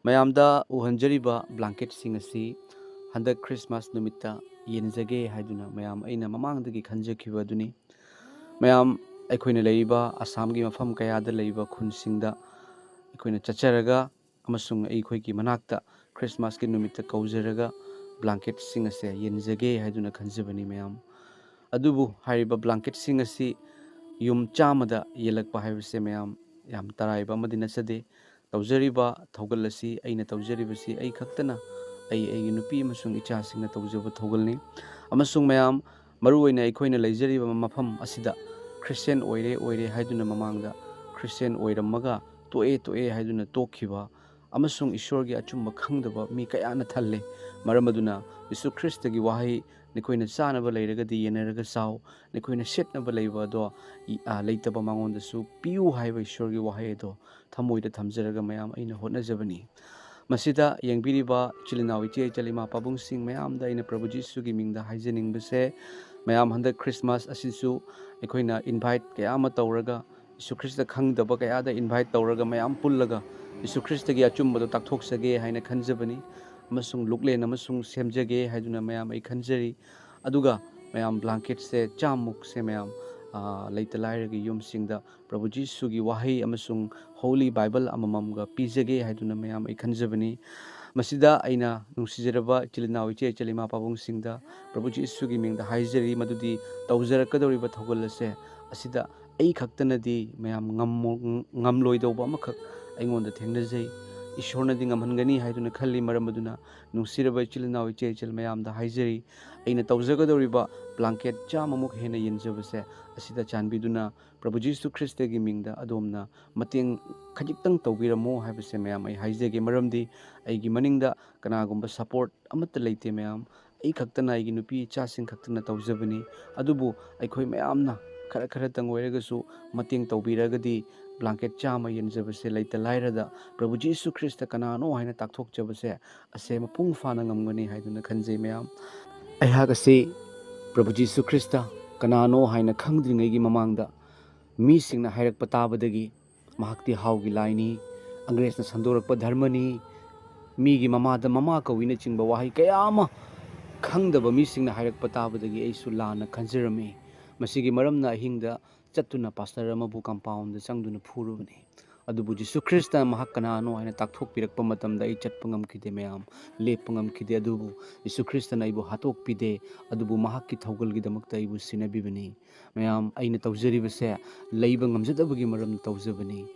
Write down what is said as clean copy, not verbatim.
ꯃꯌꯥꯝꯗ ꯎꯍꯟꯖꯔꯤꯕ ꯕ꯭ꯂꯥꯡꯀꯦꯠꯁꯤꯡ ꯑꯁꯤ ꯍꯟꯗꯛ ꯈ꯭ꯔꯤꯁꯃꯥꯁ ꯅꯨꯃꯤꯠꯇ ꯌꯦꯟꯖꯒꯦ ꯍꯥꯏꯗꯨꯅ ꯃꯌꯥꯝ ꯑꯩꯅ ꯃꯃꯥꯡꯗꯒꯤ ꯈꯟꯖꯈꯤꯕ ꯑꯗꯨꯅꯤ. ꯃꯌꯥꯝ ꯑꯩꯈꯣꯏꯅ ꯂꯩꯔꯤꯕ ꯑꯁꯥꯝꯒꯤ ꯃꯐꯝ ꯀꯌꯥꯗ ꯂꯩꯕ ꯈꯨꯟꯁꯤꯡꯗ ꯑꯩꯈꯣꯏꯅ ꯆꯠꯆꯔꯒ ꯑꯃꯁꯨꯡ ꯑꯩꯈꯣꯏꯒꯤ ꯃꯅꯥꯛꯇ ꯈ꯭ꯔꯤꯁꯃꯥꯁꯀꯤ ꯅꯨꯃꯤꯠꯇ ꯀꯧꯖꯔꯒ ꯕ꯭ꯂꯥꯡꯀꯦꯠꯁꯤꯡ ꯑꯁꯦ ꯌꯦꯟꯖꯒꯦ ꯍꯥꯏꯗꯨꯅ ꯈꯟꯖꯕꯅꯤ ꯃꯌꯥꯝ. ꯑꯗꯨꯕꯨ ꯍꯥꯏꯔꯤꯕ ꯕ꯭ꯂꯥꯡꯀꯦꯠꯁꯤꯡ ꯑꯁꯤ ꯌꯨꯝ 100ꯗ ꯌꯦꯜꯂꯛꯄ ꯍꯥꯏꯕꯁꯦ ꯃꯌꯥꯝ ꯌꯥꯝ ꯇꯔꯥꯏꯕ ꯑꯃꯗꯤ ꯅꯠꯆꯗꯦ. ꯇꯧꯖꯔꯤꯕ ꯊꯧꯒꯜ ꯑꯁꯤ ꯑꯩꯅ ꯇꯧꯖꯔꯤꯕꯁꯤ ꯑꯩ ꯈꯛꯇꯅ ꯑꯩꯒꯤ ꯅꯨꯄꯤ ꯑꯃꯁꯨꯡ ꯏꯆꯥꯁꯤꯡꯅ ꯇꯧꯖꯕ ꯊꯧꯒꯜꯅꯤ. ꯑꯃꯁꯨꯡ ꯃꯌꯥꯝ ꯃꯔꯨꯑꯣꯏꯅ ꯑꯩꯈꯣꯏꯅ ꯂꯩꯖꯔꯤꯕ ꯃꯐꯝ ꯑꯁꯤꯗ ꯈ꯭ꯔꯤꯁꯇꯤꯌꯟ ꯑꯣꯏꯔꯦ ꯍꯥꯏꯗꯨꯅ ꯃꯃꯥꯡꯗ ꯈ꯭ꯔꯤꯁꯇꯤꯌꯟ ꯑꯣꯏꯔꯝꯃꯒ ꯇꯣꯛꯑꯦ ꯍꯥꯏꯗꯨꯅ ꯇꯣꯛꯈꯤꯕ ꯑꯃꯁꯨꯡ ꯏꯁꯣꯔꯒꯤ ꯑꯆꯨꯝꯕ ꯈꯪꯗꯕ ꯃꯤ ꯀꯌꯥꯅ ꯊꯜꯂꯦ. ꯃꯔꯝ ꯑꯗꯨꯅ ꯌꯤꯁꯨ ꯈ꯭ꯔꯤꯁꯇꯒꯤ ꯋꯥꯍꯩ ꯅꯈꯣꯏꯅ ꯆꯥꯅꯕ ꯂꯩꯔꯒꯗꯤ ꯌꯦꯟꯅꯔꯒ ꯆꯥꯎ, ꯅꯈꯣꯏꯅ ꯁꯦꯠꯅꯕ ꯂꯩꯕ ꯑꯗꯣ ꯂꯩꯇꯕ ꯃꯉꯣꯟꯗꯁꯨ ꯄꯤꯌꯨ ꯍꯥꯏꯕ ꯏꯁꯣꯔꯒꯤ ꯋꯥꯍꯩ ꯑꯗꯣ ꯊꯃꯣꯏꯗ ꯊꯝꯖꯔꯒ ꯃꯌꯥꯝ ꯑꯩꯅ ꯍꯣꯠꯅꯖꯕꯅꯤ. ꯃꯁꯤꯗ ꯌꯦꯡꯕꯤꯔꯤꯕ ꯏꯆꯤꯜ ꯏꯅꯥꯎ ꯏꯆꯦ ꯏꯆꯜ ꯏꯃꯥ ꯄꯥꯕꯨꯡꯁꯤꯡ ꯃꯌꯥꯝꯗ ꯑꯩꯅ ꯄ꯭ꯔꯚꯨ ꯖꯤꯁꯨꯒꯤ ꯃꯤꯡꯗ ꯍꯥꯏꯖꯅꯤꯡꯕꯁꯦ, ꯃꯌꯥꯝ ꯍꯟꯗꯛ ꯈ꯭ꯔꯤꯁꯃꯥꯁ ꯑꯁꯤꯁꯨ ꯑꯩꯈꯣꯏꯅ ꯏꯟꯚꯥꯏꯠ ꯀꯌꯥ ꯑꯃ ꯇꯧꯔꯒ ꯌꯤꯁꯨ ꯈ꯭ꯔꯤꯁꯇ ꯈꯪꯗꯕ ꯀꯌꯥꯗ ꯏꯟꯚꯥꯏꯠ ꯇꯧꯔꯒ ꯃꯌꯥꯝ ꯄꯨꯜꯂꯒ ꯌꯤꯁꯨ ꯈ꯭ꯔꯤꯁꯇꯒꯤ ꯑꯆꯨꯝꯕꯗꯣ ꯇꯥꯛꯊꯣꯛꯆꯒꯦ ꯍꯥꯏꯅ ꯈꯟꯖꯕꯅꯤ. ꯑꯃꯁꯨꯡ ꯂꯨꯛꯂꯦꯟ ꯑꯃꯁꯨꯡ ꯁꯦꯝꯖꯒꯦ ꯍꯥꯏꯗꯨꯅ ꯃꯌꯥꯝ ꯑꯩ ꯈꯟꯖꯔꯤ. ꯑꯗꯨꯒ ꯃꯌꯥꯝ ꯕ꯭ꯂꯥꯡꯀꯦꯠꯁꯦ 100ꯃꯨꯛꯁꯦ ꯃꯌꯥꯝ ꯂꯩꯇ ꯂꯥꯏꯔꯒꯤ ꯌꯨꯝꯁꯤꯡꯗ ꯄ꯭ꯔꯚꯨ ꯖꯤꯁꯨꯒꯤ ꯋꯥꯍꯩ ꯑꯃꯁꯨꯡ ꯍꯣꯂꯤ ꯕꯥꯏꯕꯜ ꯑꯃꯃꯝꯒ ꯄꯤꯖꯒꯦ ꯍꯥꯏꯗꯨꯅ ꯃꯌꯥꯝ ꯑꯩ ꯈꯟꯖꯕꯅꯤ. ꯃꯁꯤꯗ ꯑꯩꯅ ꯅꯨꯡꯁꯤꯖꯔꯕ ꯏꯆꯤꯜ ꯏꯅꯥꯎ ꯏꯆꯦ ꯏꯆꯜ ꯏꯃꯥ ꯄꯥꯕꯨꯡꯁꯤꯡꯗ ꯄ꯭ꯔꯚꯨ ꯖꯤꯁꯨꯒꯤ ꯃꯤꯡꯗ ꯍꯥꯏꯖꯔꯤ ꯃꯗꯨꯗꯤ ꯇꯧꯖꯔꯛꯀꯗꯧꯔꯤꯕ ꯊꯧꯒꯜ ꯑꯁꯦ ꯑꯁꯤꯗ ꯑꯩ ꯈꯛꯇꯅꯗꯤ ꯃꯌꯥꯝ ꯉꯝꯂꯣꯏꯗꯧꯕ ꯑꯃꯈꯛ ꯑꯩꯉꯣꯟꯗ ꯊꯦꯡꯅꯖꯩ. ꯏꯁꯣꯔꯅꯗꯤ ꯉꯝꯍꯟꯒꯅꯤ ꯍꯥꯏꯗꯨꯅ ꯈꯜꯂꯤ. ꯃꯔꯝ ꯑꯗꯨꯅ ꯅꯨꯡꯁꯤꯔꯕ ꯏꯆꯤꯜ ꯏꯅꯥꯎ ꯏꯆꯦ ꯏꯆꯜ ꯃꯌꯥꯝꯗ ꯍꯥꯏꯖꯔꯤ, ꯑꯩꯅ ꯇꯧꯖꯒꯗꯧꯔꯤꯕ ꯕ꯭ꯂꯥꯡꯀꯦꯠ 100ꯃꯨꯛ ꯍꯦꯟꯅ ꯌꯦꯟꯖꯕꯁꯦ ꯑꯁꯤꯗ ꯆꯥꯟꯕꯤꯗꯨꯅ ꯄ꯭ꯔꯚꯨ ꯖꯤꯁꯨ ꯈ꯭ꯔꯤꯁꯇꯒꯤ ꯃꯤꯡꯗ ꯑꯗꯣꯝꯅ ꯃꯇꯦꯡ ꯈꯖꯤꯛꯇꯪ ꯇꯧꯕꯤꯔꯝꯃꯣ ꯍꯥꯏꯕꯁꯦ ꯃꯌꯥꯝ ꯑꯩ ꯍꯥꯏꯖꯒꯦ. ꯃꯔꯝꯗꯤ ꯑꯩꯒꯤ ꯃꯅꯤꯡꯗ ꯀꯅꯥꯒꯨꯝꯕ ꯁꯄꯣꯔꯠ ꯑꯃꯠꯇ ꯂꯩꯇꯦ ꯃꯌꯥꯝ. ꯑꯩ ꯈꯛꯇꯅ ꯑꯩꯒꯤ ꯅꯨꯄꯤ ꯏꯆꯥꯁꯤꯡ ꯈꯛꯇꯅ ꯇꯧꯖꯕꯅꯤ. ꯑꯗꯨꯕꯨ ꯑꯩꯈꯣꯏ ꯃꯌꯥꯝꯅ ꯈꯔꯇꯪ ꯑꯣꯏꯔꯒꯁꯨ ꯃꯇꯦꯡ ꯇꯧꯕꯤꯔꯒꯗꯤ ꯕ꯭ꯂꯥꯡꯀꯦꯠ 100 ꯌꯦꯟꯖꯕꯁꯦ ꯂꯩꯇ ꯂꯥꯏꯔꯗ ꯄ꯭ꯔꯚꯨ ꯖꯤꯁꯨ ꯈ꯭ꯔꯤꯁꯇ ꯀꯅꯥꯅꯣ ꯍꯥꯏꯅ ꯇꯥꯛꯊꯣꯛꯆꯕꯁꯦ ꯑꯁꯦ ꯃꯄꯨꯡ ꯐꯥꯅ ꯉꯝꯒꯅꯤ ꯍꯥꯏꯗꯨꯅ ꯈꯟꯖꯩ ꯃꯌꯥꯝ. ꯑꯩꯍꯥꯛ ꯑꯁꯤ ꯄ꯭ꯔꯚꯨ ꯖꯤꯁꯨ ꯈ꯭ꯔꯤꯁꯇ ꯀꯅꯥꯅꯣ ꯍꯥꯏꯅ ꯈꯪꯗ꯭ꯔꯤꯉꯩꯒꯤ ꯃꯃꯥꯡꯗ ꯃꯤꯁꯤꯡꯅ ꯍꯥꯏꯔꯛꯄ ꯇꯥꯕꯗꯒꯤ ꯃꯍꯥꯛꯇꯤ ꯍꯥꯎꯒꯤ ꯂꯥꯏꯅꯤ, ꯑꯪꯒ꯭ꯔꯦꯖꯅ ꯁꯟꯗꯣꯔꯛꯄ ꯙꯔꯃꯅꯤ, ꯃꯤꯒꯤ ꯃꯃꯥꯗ ꯃꯃꯥ ꯀꯧꯏꯅꯆꯤꯡꯕ ꯋꯥꯍꯩ ꯀꯌꯥ ꯑꯃ ꯈꯪꯗꯕ ꯃꯤꯁꯤꯡꯅ ꯍꯥꯏꯔꯛꯄ ꯇꯥꯕꯗꯒꯤ ꯑꯩꯁꯨ ꯂꯥꯟꯅ ꯈꯟꯖꯔꯝꯃꯤ. ꯃꯁꯤꯒꯤ ꯃꯔꯝꯅ ꯑꯍꯤꯡꯗ ꯆꯠꯇꯨꯅ ꯄꯥꯁꯇꯔ ꯑꯃꯕꯨ ꯀꯝꯄꯥꯎꯟꯗ ꯆꯪꯗꯨꯅ ꯐꯨꯔꯨꯕꯅꯤ. ꯑꯗꯨꯕꯨ ꯖꯤꯁꯨ ꯈ꯭ꯔꯤꯁꯇ ꯃꯍꯥꯛ ꯀꯅꯥꯅꯣ ꯍꯥꯏꯅ ꯇꯥꯛꯊꯣꯛꯄꯤꯔꯛꯄ ꯃꯇꯝꯗ ꯑꯩ ꯆꯠꯄ ꯉꯝꯈꯤꯗꯦ ꯃꯌꯥꯝ, ꯂꯦꯞꯄ ꯉꯝꯈꯤꯗꯦ. ꯑꯗꯨꯕꯨ ꯖꯤꯁꯨ ꯈ꯭ꯔꯤꯁꯇꯅ ꯑꯩꯕꯨ ꯍꯥꯠꯇꯣꯛꯄꯤꯗꯦ, ꯑꯗꯨꯕꯨ ꯃꯍꯥꯛꯀꯤ ꯊꯧꯒꯜꯒꯤꯗꯃꯛꯇ ꯑꯩꯕꯨ ꯁꯤꯟꯅꯕꯤꯕꯅꯤ. ꯃꯌꯥꯝ, ꯑꯩꯅ ꯇꯧꯖꯔꯤꯕꯁꯦ ꯂꯩꯕ ꯉꯝꯖꯗꯕꯒꯤ ꯃꯔꯝ ꯇꯧꯖꯕꯅꯤ.